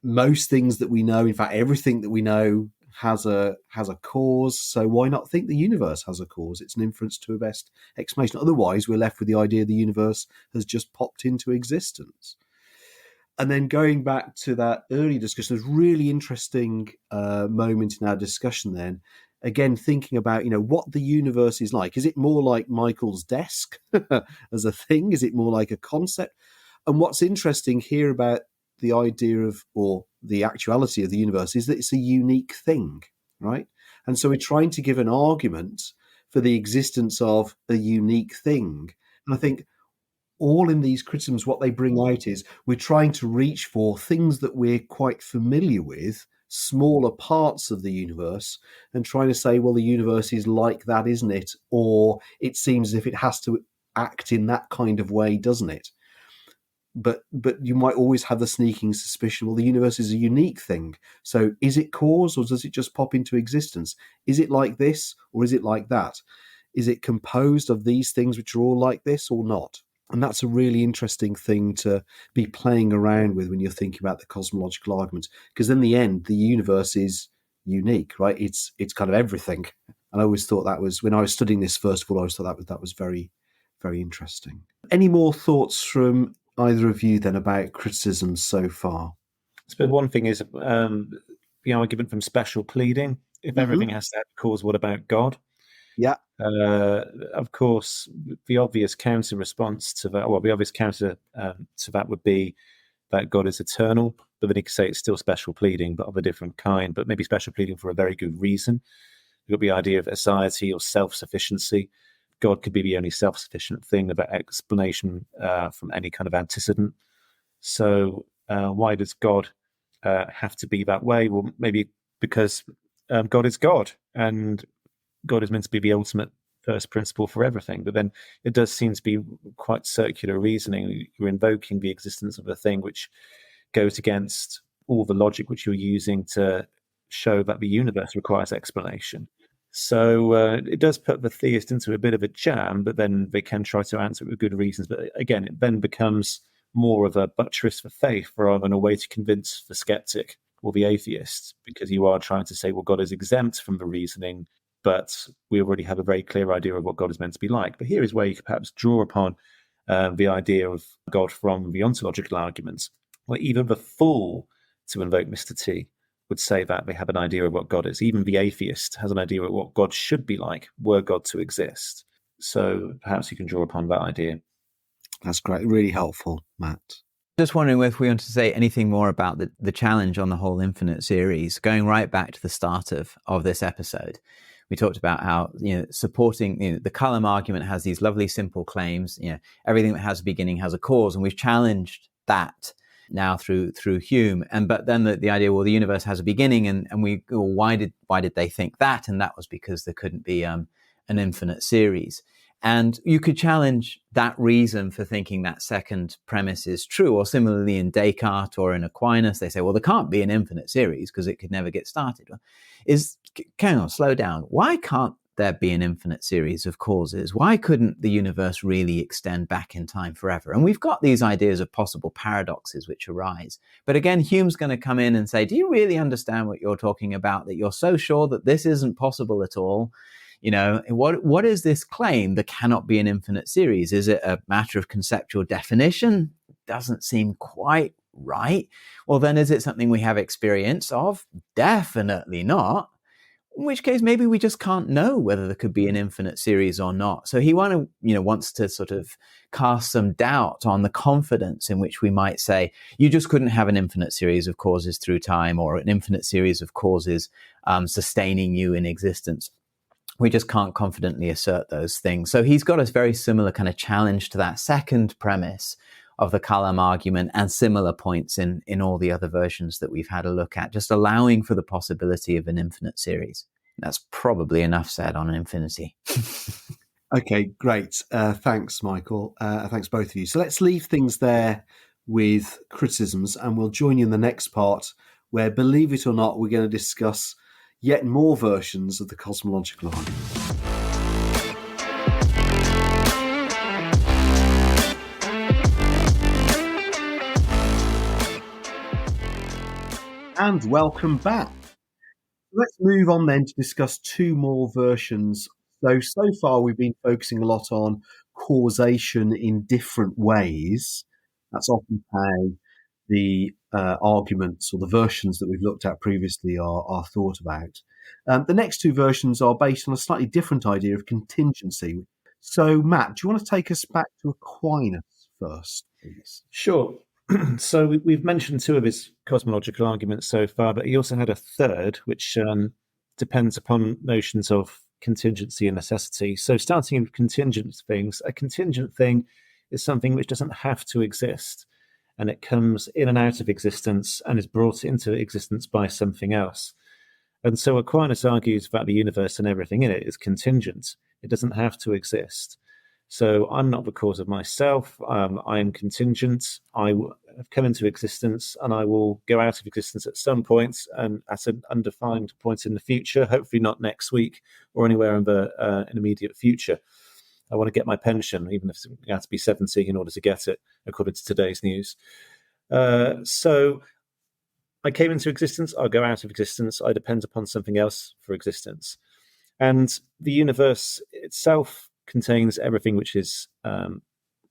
Most things that we know, in fact, everything that we know has a cause, so why not think the universe has a cause? It's an inference to a best explanation. Otherwise, we're left with the idea the universe has just popped into existence. And then going back to that earlier discussion, there's a really interesting moment in our discussion then, again, thinking about, what the universe is like. Is it more like Michael's desk as a thing? Is it more like a concept? And what's interesting here about the idea of, or the actuality of the universe, is that it's a unique thing, right? And so we're trying to give an argument for the existence of a unique thing. And I think all in these criticisms, what they bring out is we're trying to reach for things that we're quite familiar with, smaller parts of the universe, and trying to say, well, the universe is like that, isn't it? Or it seems as if it has to act in that kind of way, doesn't it? But you might always have the sneaking suspicion, well, the universe is a unique thing. So is it cause, or does it just pop into existence? Is it like this, or is it like that? Is it composed of these things which are all like this, or not? And that's a really interesting thing to be playing around with when you're thinking about the cosmological argument, because in the end, the universe is unique, right? It's kind of everything. And I always thought that was, when I was studying this, first of all, I always thought that was very, very interesting. Any more thoughts from either of you then about criticism so far? I suppose one thing is the argument from special pleading. If everything has to have a cause, what about God? Yeah. Of course, the obvious counter response to that, the obvious counter to that would be that God is eternal. But then you could say it's still special pleading, but of a different kind, but maybe special pleading for a very good reason. You've got the idea of aseity or self-sufficiency. God could be the only self-sufficient thing about explanation from any kind of antecedent. So why does God have to be that way? Well, maybe because God is God, and God is meant to be the ultimate first principle for everything. But then it does seem to be quite circular reasoning. You're invoking the existence of a thing which goes against all the logic which you're using to show that the universe requires explanation. So it does put the theist into a bit of a jam, but then they can try to answer it with good reasons. But again, it then becomes more of a buttress for faith rather than a way to convince the skeptic or the atheist, because you are trying to say, well, God is exempt from the reasoning, but we already have a very clear idea of what God is meant to be like. But here is where you could perhaps draw upon the idea of God from the ontological arguments, where even the fool, to invoke Mr. T, would say that they have an idea of what God is. Even the atheist has an idea of what God should be like were God to exist. So perhaps you can draw upon that idea. That's great. Really helpful, Matt. Just wondering if we want to say anything more about the challenge on the whole infinite series, going right back to the start of this episode. We talked about how, supporting, the Cullum argument has these lovely simple claims, everything that has a beginning has a cause, and we've challenged that now through Hume. But then the idea, well, the universe has a beginning, and why did they think that? And that was because there couldn't be an infinite series. And you could challenge that reason for thinking that second premise is true. Or similarly in Descartes or in Aquinas, they say, well, there can't be an infinite series because it could never get started. Hang on, slow down. Why can't there be an infinite series of causes? Why couldn't the universe really extend back in time forever? And we've got these ideas of possible paradoxes which arise. But again, Hume's going to come in and say, do you really understand what you're talking about, that you're so sure that this isn't possible at all? What is this claim? There cannot be an infinite series. Is it a matter of conceptual definition? Doesn't seem quite right. Well, then is it something we have experience of? Definitely not. In which case, maybe we just can't know whether there could be an infinite series or not. So he wants to sort of cast some doubt on the confidence in which we might say, you just couldn't have an infinite series of causes through time, or an infinite series of causes sustaining you in existence. We just can't confidently assert those things. So he's got a very similar kind of challenge to that second premise of the Cullum argument, and similar points in all the other versions that we've had a look at, just allowing for the possibility of an infinite series. That's probably enough said on infinity. Okay, great. Thanks, Michael. Thanks, both of you. So let's leave things there with criticisms, and we'll join you in the next part where, believe it or not, we're going to discuss yet more versions of the cosmological argument. And welcome back. Let's move on then to discuss two more versions. So far we've been focusing a lot on causation in different ways. That's often how the arguments or the versions that we've looked at previously are thought about. The next two versions are based on a slightly different idea of contingency. So, Matt, do you want to take us back to Aquinas first, please? Sure. So we've mentioned two of his cosmological arguments so far, but he also had a third, which depends upon notions of contingency and necessity. So starting with contingent things, a contingent thing is something which doesn't have to exist, and it comes in and out of existence and is brought into existence by something else. And so Aquinas argues that the universe and everything in it is contingent. It doesn't have to exist. So I'm not the cause of myself. I am contingent. I have come into existence, and I will go out of existence at some point, and at an undefined point in the future, hopefully not next week or anywhere in the immediate future. I want to get my pension, even if I have to be 70 in order to get it, according to today's news. So I came into existence, I'll go out of existence, I depend upon something else for existence. And the universe itself contains everything which is,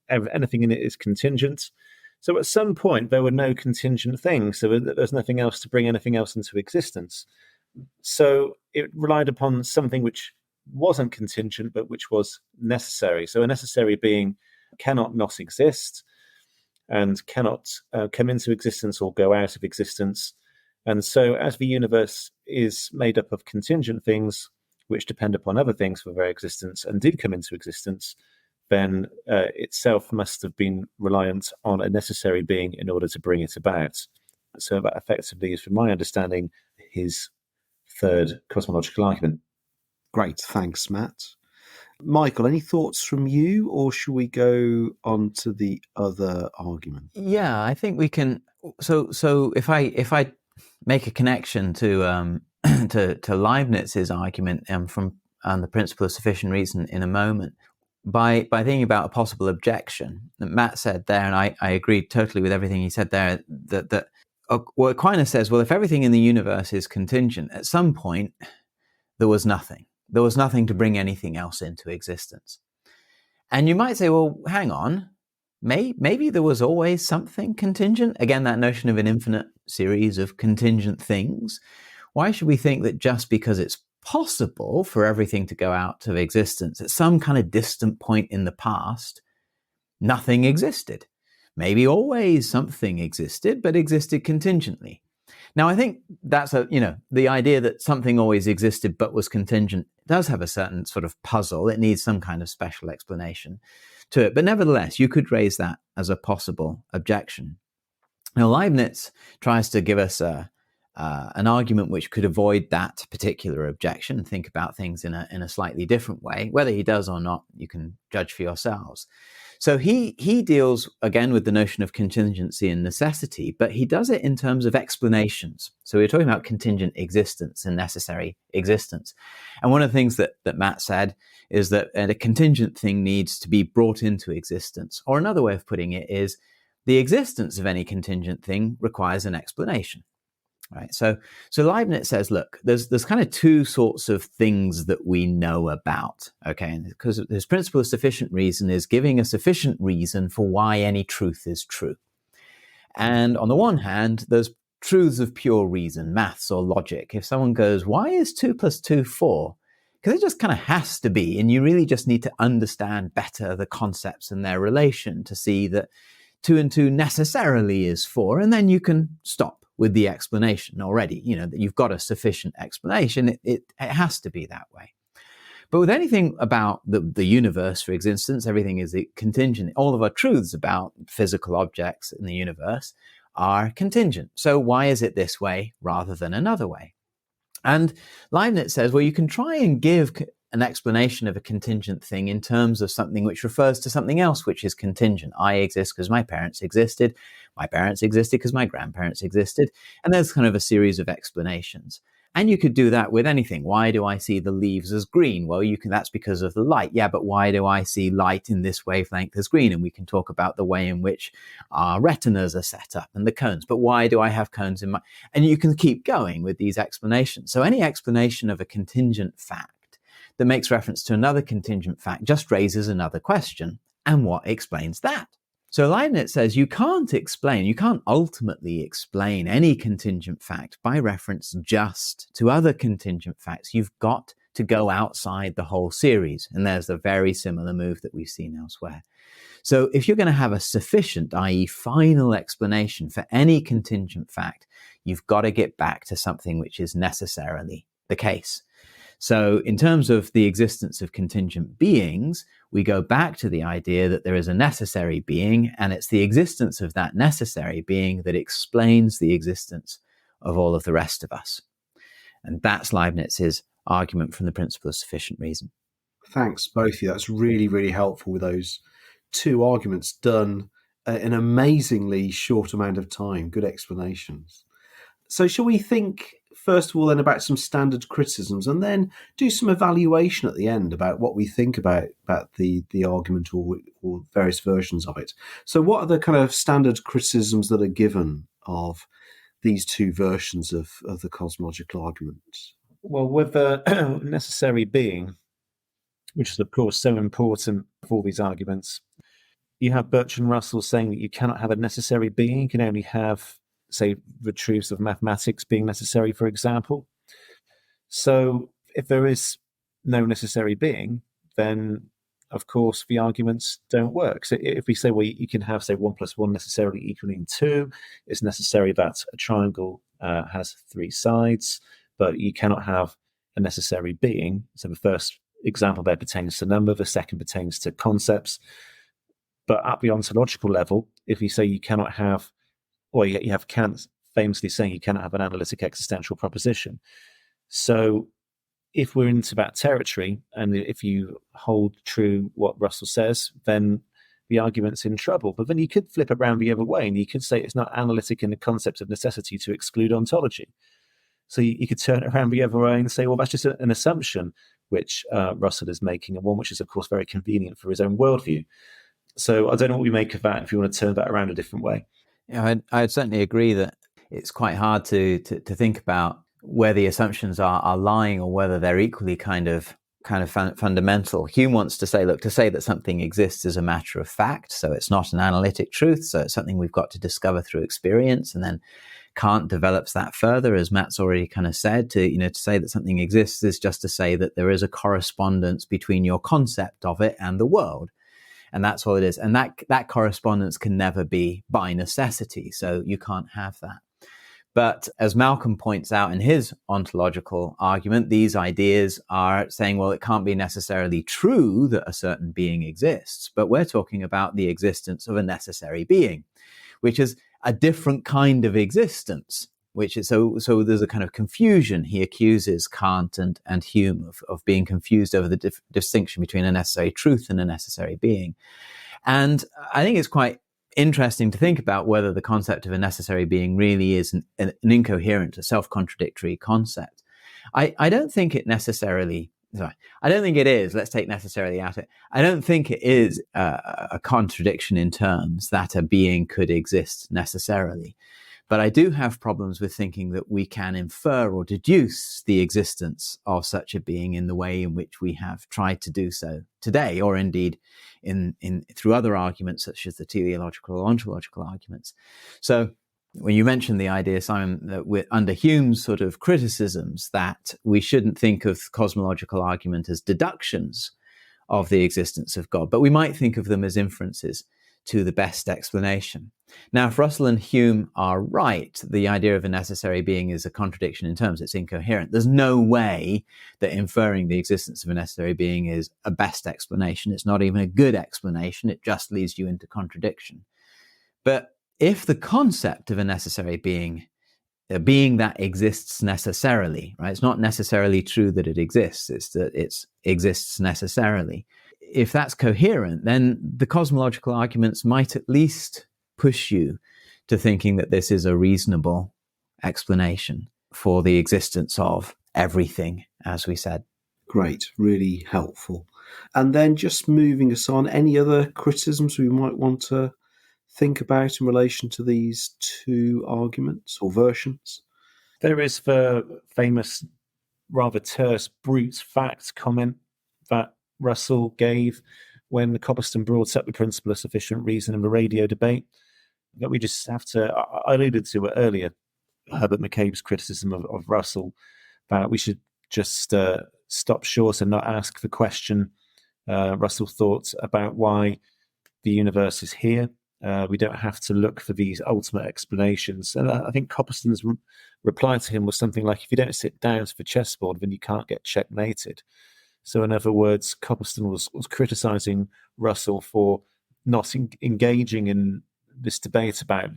anything in it is contingent. So at some point, there were no contingent things, so there's nothing else to bring anything else into existence. So it relied upon something which wasn't contingent, but which was necessary. So a necessary being cannot not exist, and cannot come into existence or go out of existence. And so as the universe is made up of contingent things, which depend upon other things for their existence and did come into existence, then itself must have been reliant on a necessary being in order to bring it about. So that effectively is, from my understanding, his third cosmological argument. Great, thanks, Matt. Michael, any thoughts from you, or should we go on to the other argument? Yeah, I think we can. So if I make a connection to to Leibniz's argument from the principle of sufficient reason in a moment, by thinking about a possible objection that Matt said there, and I agree totally with everything he said there, that Aquinas says, well, if everything in the universe is contingent, at some point there was nothing. There was nothing to bring anything else into existence. And you might say, well, hang on, maybe there was always something contingent. Again, that notion of an infinite series of contingent things. Why should we think that just because it's possible for everything to go out of existence at some kind of distant point in the past, nothing existed? maybe always something existed, but existed contingently. Now, I think that's the idea that something always existed but was contingent does have a certain sort of puzzle. It needs some kind of special explanation to it. But nevertheless, you could raise that as a possible objection. Now, Leibniz tries to give us an argument which could avoid that particular objection and think about things in a slightly different way. Whether he does or not, you can judge for yourselves. So he deals, again, with the notion of contingency and necessity, but he does it in terms of explanations. So we're talking about contingent existence and necessary existence. And one of the things that Matt said is that a contingent thing needs to be brought into existence. Or another way of putting it is the existence of any contingent thing requires an explanation. Right. So Leibniz says, look, there's kind of two sorts of things that we know about. Okay. Because his principle of sufficient reason is giving a sufficient reason for why any truth is true. And on the one hand, there's truths of pure reason, maths or logic. If someone goes, why is 2 + 2 4? Because it just kind of has to be. And you really just need to understand better the concepts and their relation to see that 2 and 2 necessarily is 4. And then you can stop with the explanation already, that you've got a sufficient explanation. It has to be that way. But with anything about the universe, for instance, everything is contingent. All of our truths about physical objects in the universe are contingent. So why is it this way rather than another way? And Leibniz says, well, you can try and give an explanation of a contingent thing in terms of something which refers to something else which is contingent. I exist because my parents existed. My parents existed because my grandparents existed. And there's kind of a series of explanations. And you could do that with anything. Why do I see the leaves as green? Well, that's because of the light. Yeah, but why do I see light in this wavelength as green? And we can talk about the way in which our retinas are set up and the cones. But why do I have cones in my... And you can keep going with these explanations. So any explanation of a contingent fact that makes reference to another contingent fact just raises another question. And what explains that? So Leibniz says you can't ultimately explain any contingent fact by reference just to other contingent facts. You've got to go outside the whole series. And there's a very similar move that we've seen elsewhere. So if you're going to have a sufficient, i.e. final explanation for any contingent fact, you've got to get back to something which is necessarily the case. So in terms of the existence of contingent beings, we go back to the idea that there is a necessary being, and it's the existence of that necessary being that explains the existence of all of the rest of us. And that's Leibniz's argument from the principle of sufficient reason. Thanks, both of you. That's really, really helpful with those two arguments done in an amazingly short amount of time. Good explanations. So shall we think first of all then about some standard criticisms and then do some evaluation at the end about what we think about the argument or various versions of it. So what are the kind of standard criticisms that are given of these two versions of the cosmological argument? Well, with the necessary being, which is of course so important for these arguments, you have Bertrand Russell saying that you cannot have a necessary being. You can only have, say, the truths of mathematics being necessary, for example. So if there is no necessary being, then of course the arguments don't work. So if we say, well, you can have, say, 1 + 1 necessarily equaling 2, it's necessary that a triangle has 3 sides, but you cannot have a necessary being. So the first example there pertains to number, the second pertains to concepts. But at the ontological level, if you say you cannot have, or you have Kant famously saying you cannot have an analytic existential proposition. So if we're into that territory, and if you hold true what Russell says, then the argument's in trouble. But then you could flip it around the other way, and you could say it's not analytic in the concept of necessity to exclude ontology. So you could turn it around the other way and say, well, that's just an assumption which Russell is making, and one which is, of course, very convenient for his own worldview. So I don't know what we make of that if you want to turn that around a different way. Yeah, I'd certainly agree that it's quite hard to think about where the assumptions are lying or whether they're equally kind of fundamental. Hume wants to say, look, to say that something exists is a matter of fact, so it's not an analytic truth, so it's something we've got to discover through experience. And then Kant develops that further, as Matt's already kind of said, to say that something exists is just to say that there is a correspondence between your concept of it and the world. And that's all it is. And that correspondence can never be by necessity. So you can't have that. But as Malcolm points out in his ontological argument, these ideas are saying, well, it can't be necessarily true that a certain being exists, but we're talking about the existence of a necessary being, which is a different kind of existence, which is so there's a kind of confusion. He accuses Kant and Hume of being confused over the distinction between a necessary truth and a necessary being. And I think it's quite interesting to think about whether the concept of a necessary being really is an incoherent, a self-contradictory concept. I don't think it necessarily, I don't think it is, let's take necessarily out of it. I don't think it is a contradiction in terms that a being could exist necessarily. But I do have problems with thinking that we can infer or deduce the existence of such a being in the way in which we have tried to do so today, or indeed in through other arguments such as the teleological or ontological arguments. So when you mentioned the idea, Simon, that under Hume's sort of criticisms that we shouldn't think of cosmological argument as deductions of the existence of God, but we might think of them as inferences to the best explanation. Now, if Russell and Hume are right, the idea of a necessary being is a contradiction in terms. It's incoherent. There's no way that inferring the existence of a necessary being is a best explanation. It's not even a good explanation. It just leads you into contradiction. But if the concept of a necessary being, a being that exists necessarily, right? It's not necessarily true that it exists. It's that it exists necessarily. If that's coherent, then the cosmological arguments might at least push you to thinking that this is a reasonable explanation for the existence of everything, as we said. Great, really helpful. And then just moving us on, any other criticisms we might want to think about in relation to these two arguments or versions? There is the famous, rather terse, brute fact comment that Russell gave when Cobbeston brought up the principle of sufficient reason in the radio debate, that we just have to, I alluded to it earlier, Herbert McCabe's criticism of Russell, that we should just stop short and not ask the question Russell thought about why the universe is here. We don't have to look for these ultimate explanations. And I think Cobbeston's reply to him was something like, if you don't sit down to the chessboard, then you can't get checkmated. So in other words, Cobbeston was criticizing Russell for not engaging in this debate about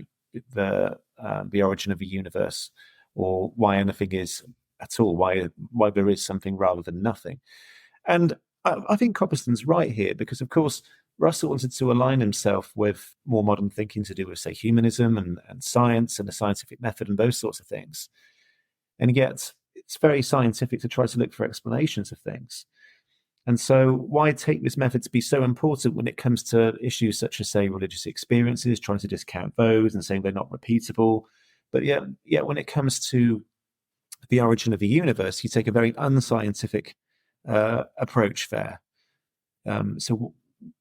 the origin of the universe, or why anything is at all, why there is something rather than nothing. And I think Cobbeston's right here, because of course Russell wanted to align himself with more modern thinking to do with, say, humanism and science and the scientific method and those sorts of things. And yet it's very scientific to try to look for explanations of things. And so why take this method to be so important when it comes to issues such as, say, religious experiences, trying to discount those and saying they're not repeatable? But yet when it comes to the origin of the universe, you take a very unscientific approach there. So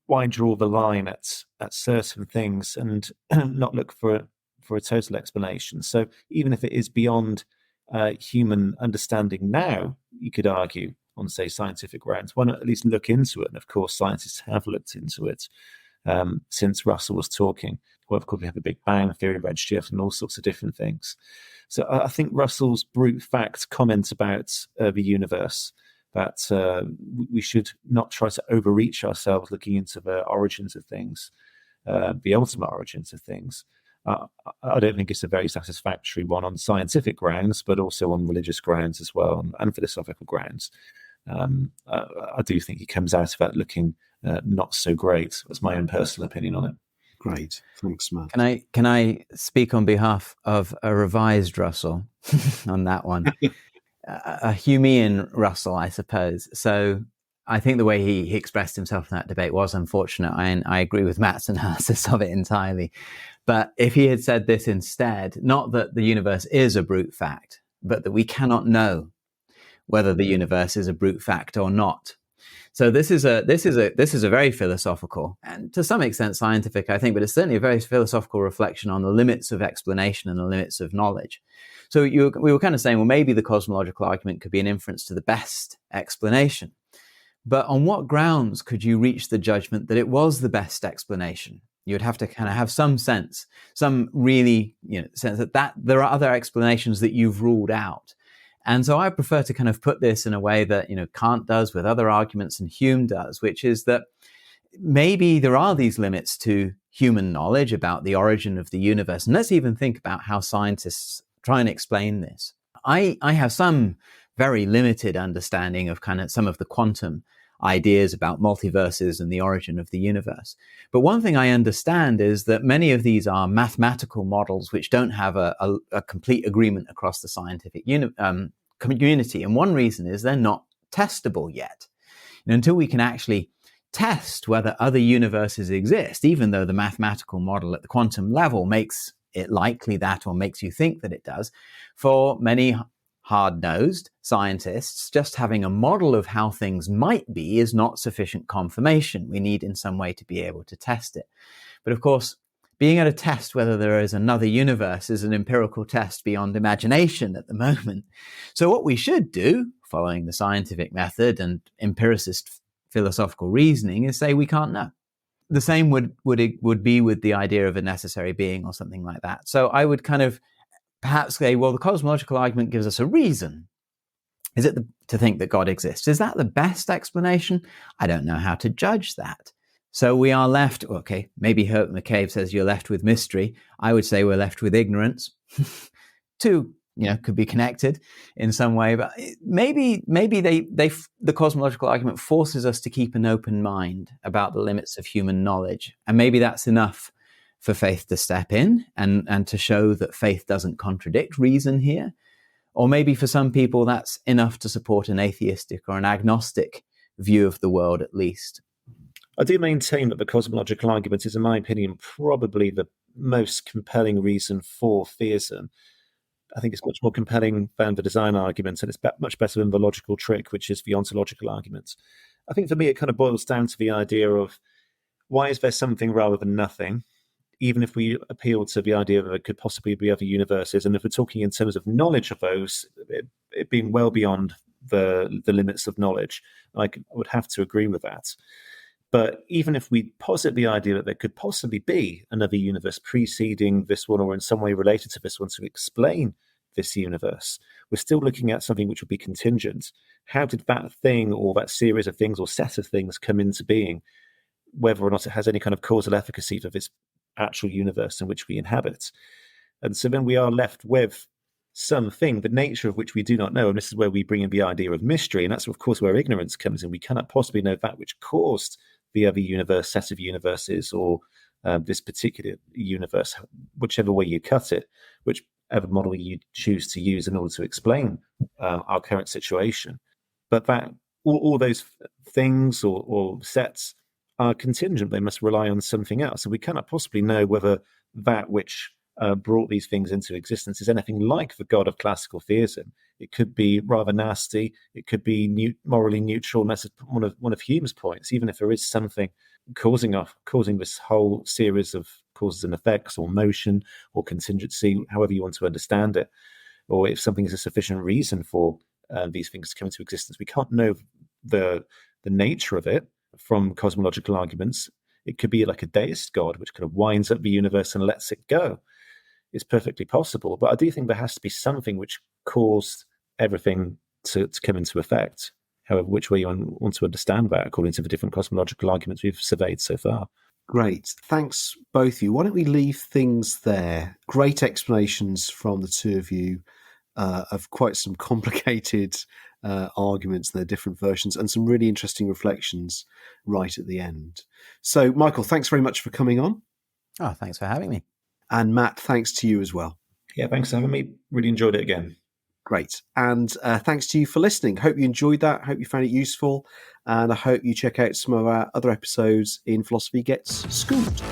why draw the line at certain things and not look for a total explanation? So even if it is beyond human understanding now, you could argue, on, say, scientific grounds, why not at least look into it? And of course, scientists have looked into it since Russell was talking. Well, of course, we have the Big Bang theory, redshift, and all sorts of different things. So I think Russell's brute fact comment about the universe, that we should not try to overreach ourselves looking into the origins of things, the ultimate origins of things. I don't think it's a very satisfactory one on scientific grounds, but also on religious grounds as well, and philosophical grounds. I do think he comes out of that looking not so great. That's my own personal opinion on it. Great, thanks, Matt. Can I speak on behalf of a revised Russell on that one? A Humean Russell, I suppose. So I think the way he expressed himself in that debate was unfortunate, and I agree with Matt's analysis of it entirely. But if he had said this instead, not that the universe is a brute fact, but that we cannot know whether the universe is a brute fact or not. So this is a very philosophical and to some extent scientific, I think, but it's certainly a very philosophical reflection on the limits of explanation and the limits of knowledge. So we were kind of saying, well, maybe the cosmological argument could be an inference to the best explanation. But on what grounds could you reach the judgment that it was the best explanation? You would have to kind of have some sense, some really, sense that there are other explanations that you've ruled out. And so I prefer to kind of put this in a way that, Kant does with other arguments and Hume does, which is that maybe there are these limits to human knowledge about the origin of the universe. And let's even think about how scientists try and explain this. I have some very limited understanding of kind of some of the quantum ideas about multiverses and the origin of the universe. But one thing I understand is that many of these are mathematical models which don't have a complete agreement across the scientific community. And one reason is they're not testable yet. And until we can actually test whether other universes exist, even though the mathematical model at the quantum level makes it likely that, or makes you think that it does, for many hard-nosed scientists, just having a model of how things might be is not sufficient confirmation. We need in some way to be able to test it. But of course, being able to test whether there is another universe is an empirical test beyond imagination at the moment. So what we should do, following the scientific method and empiricist philosophical reasoning, is say we can't know. The same would be with the idea of a necessary being or something like that. So I would kind of perhaps say, well, the cosmological argument gives us a reason. Is it to think that God exists? Is that the best explanation? I don't know how to judge that. So we are left, okay, maybe Herbert McCabe says you're left with mystery. I would say we're left with ignorance. Two, could be connected in some way, but maybe the cosmological argument forces us to keep an open mind about the limits of human knowledge. And maybe that's enough for faith to step in and to show that faith doesn't contradict reason here. Or maybe for some people, that's enough to support an atheistic or an agnostic view of the world, at least. I do maintain that the cosmological argument is, in my opinion, probably the most compelling reason for theism. I think it's much more compelling than the design argument, and it's much better than the logical trick, which is the ontological argument. I think for me, it kind of boils down to the idea of why is there something rather than nothing? Even if we appeal to the idea that there could possibly be other universes, and if we're talking in terms of knowledge of those, it being well beyond the limits of knowledge, I would have to agree with that. But even if we posit the idea that there could possibly be another universe preceding this one or in some way related to this one to explain this universe, we're still looking at something which would be contingent. How did that thing or that series of things or set of things come into being, whether or not it has any kind of causal efficacy for this actual universe in which we inhabit? And so then we are left with something, the nature of which we do not know. And this is where we bring in the idea of mystery. And that's, of course, where ignorance comes in. We cannot possibly know that which caused the other universe, set of universes, or this particular universe, whichever way you cut it, whichever model you choose to use in order to explain our current situation. But that all those things or sets are contingent. They must rely on something else. And we cannot possibly know whether that which brought these things into existence is anything like the God of classical theism. It could be rather nasty. It could be morally neutral. And that's one of Hume's points. Even if there is something causing this whole series of causes and effects, or motion, or contingency, however you want to understand it, or if something is a sufficient reason for these things to come into existence, we can't know the nature of it from cosmological arguments. It could be like a deist God, which kind of winds up the universe and lets it go. It's perfectly possible. But I do think there has to be something which caused everything to come into effect, however, which way you want to understand that, according to the different cosmological arguments we've surveyed so far. Great. Thanks, both of you. Why don't we leave things there? Great explanations from the two of you of quite some complicated arguments, their different versions, and some really interesting reflections right at the end. So, Michael, thanks very much for coming on. Oh, thanks for having me. And Matt, thanks to you as well. Yeah, thanks for having me. Really enjoyed it again. Great. And thanks to you for listening. Hope you enjoyed that. Hope you found it useful. And I hope you check out some of our other episodes in Philosophy Gets Schooled.